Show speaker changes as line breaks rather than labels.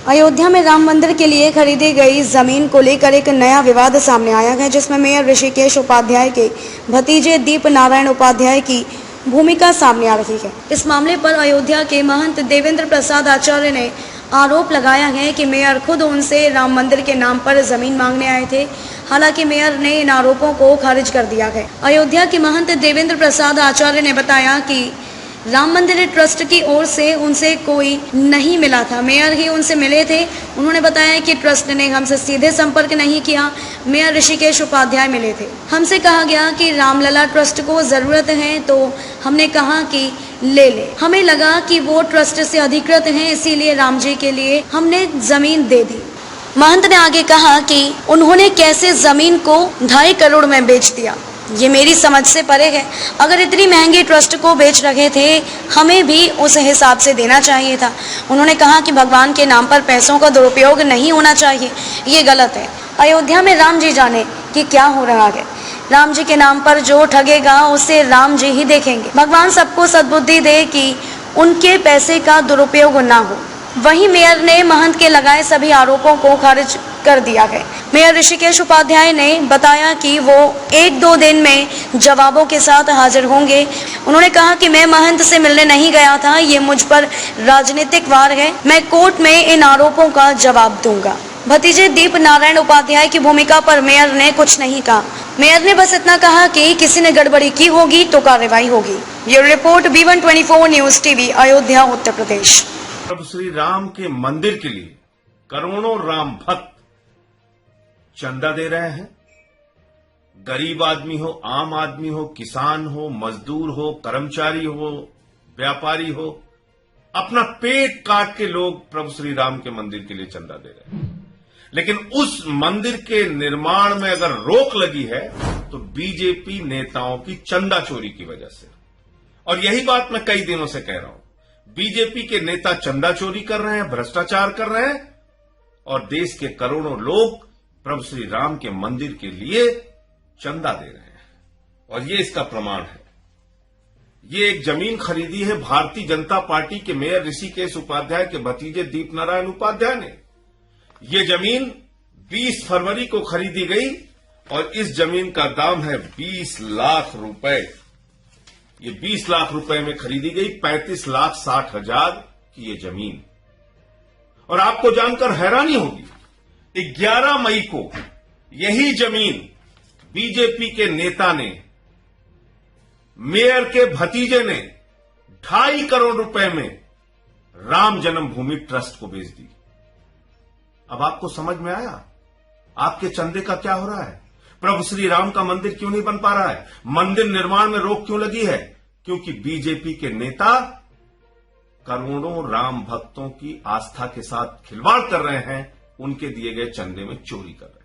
अयोध्या में राम मंदिर के लिए खरीदी गई जमीन को लेकर एक नया विवाद सामने आया है, जिसमें मेयर ऋषिकेश उपाध्याय के भतीजे दीप नारायण उपाध्याय की भूमिका सामने आ रही है। इस मामले पर अयोध्या के महंत देवेंद्र प्रसाद आचार्य ने आरोप लगाया है कि मेयर खुद उनसे राम मंदिर के नाम पर जमीन मांगने आए थे। हालांकि मेयर ने इन आरोपों को खारिज कर दिया है। अयोध्या के महंत देवेंद्र प्रसाद आचार्य ने बताया कि राम मंदिर ट्रस्ट की ओर से उनसे कोई नहीं मिला था, मेयर ही उनसे मिले थे। उन्होंने बताया कि ट्रस्ट ने हमसे सीधे संपर्क नहीं किया, मेयर ऋषिकेश उपाध्याय मिले थे। हमसे कहा गया कि रामलला ट्रस्ट को जरूरत है, तो हमने कहा कि ले ले। हमें लगा कि वो ट्रस्ट से अधिकृत हैं, इसीलिए राम जी के लिए हमने जमीन दे दी। महंत ने आगे कहा कि उन्होंने कैसे जमीन को 2.5 करोड़ में बेच दिया, ये मेरी समझ से परे है। अगर इतनी महंगी ट्रस्ट को बेच रहे थे, हमें भी उस हिसाब से देना चाहिए था। उन्होंने कहा कि भगवान के नाम पर पैसों का दुरुपयोग नहीं होना चाहिए, ये गलत है। अयोध्या में राम जी जाने कि क्या हो रहा है। राम जी के नाम पर जो ठगेगा उसे राम जी ही देखेंगे। भगवान सबको सद्बुद्धि दे कि उनके पैसे का दुरुपयोग ना हो। वहीं मेयर ने महंत के लगाए सभी आरोपों को खारिज कर दिया है। मेयर ऋषिकेश उपाध्याय ने बताया कि वो 1-2 दिन में जवाबों के साथ हाजिर होंगे। उन्होंने कहा कि मैं महंत से मिलने नहीं गया था, ये मुझ पर राजनीतिक वार है। मैं कोर्ट में इन आरोपों का जवाब दूंगा। भतीजे दीप नारायण उपाध्याय की भूमिका पर मेयर ने कुछ नहीं कहा। मेयर ने बस इतना कहा कि किसी ने गड़बड़ी की होगी तो कार्रवाई होगी। ये report B124 news TV, Ayodhya, Uttar Pradesh.
प्रभु श्री राम के मंदिर के लिए करोड़ों राम भक्त चंदा दे रहे हैं। गरीब आदमी हो, आम आदमी हो, किसान हो, मजदूर हो, कर्मचारी हो, व्यापारी हो, अपना पेट काट के लोग प्रभु श्री राम के मंदिर के लिए चंदा दे रहे हैं। लेकिन उस मंदिर के निर्माण में अगर रोक लगी है तो बीजेपी नेताओं की चंदा चोरी की वजह से। और यही बात मैं कई दिनों से कह रहा हूं। बीजेपी के नेता चंदा चोरी कर रहे हैं, भ्रष्टाचार कर रहे हैं, और देश के करोड़ों लोग प्रभु श्री राम के मंदिर के लिए चंदा दे रहे हैं। और ये इसका प्रमाण है। ये एक जमीन खरीदी है भारतीय जनता पार्टी के मेयर ऋषिकेश उपाध्याय के भतीजे दीप नारायण उपाध्याय ने। ये जमीन 20 फरवरी को खरीदी गई और इस जमीन का दाम है 20 लाख रुपए। ये 20 लाख रुपए में खरीदी गई 35,60,000 की ये जमीन। और आपको जानकर हैरानी होगी, 11 मई को यही जमीन बीजेपी के नेता ने, मेयर के भतीजे ने 2.5 करोड़ रुपए में राम जन्मभूमि ट्रस्ट को बेच दी। अब आपको समझ में आया आपके चंदे का क्या हो रहा है? प्रभु श्री राम का मंदिर क्यों नहीं बन पा रहा है? मंदिर निर्माण में रोक क्यों लगी है? क्योंकि बीजेपी के नेता करोड़ों राम भक्तों की आस्था के साथ खिलवाड़ कर रहे हैं, उनके दिए गए चंदे में चोरी कर रहे हैं।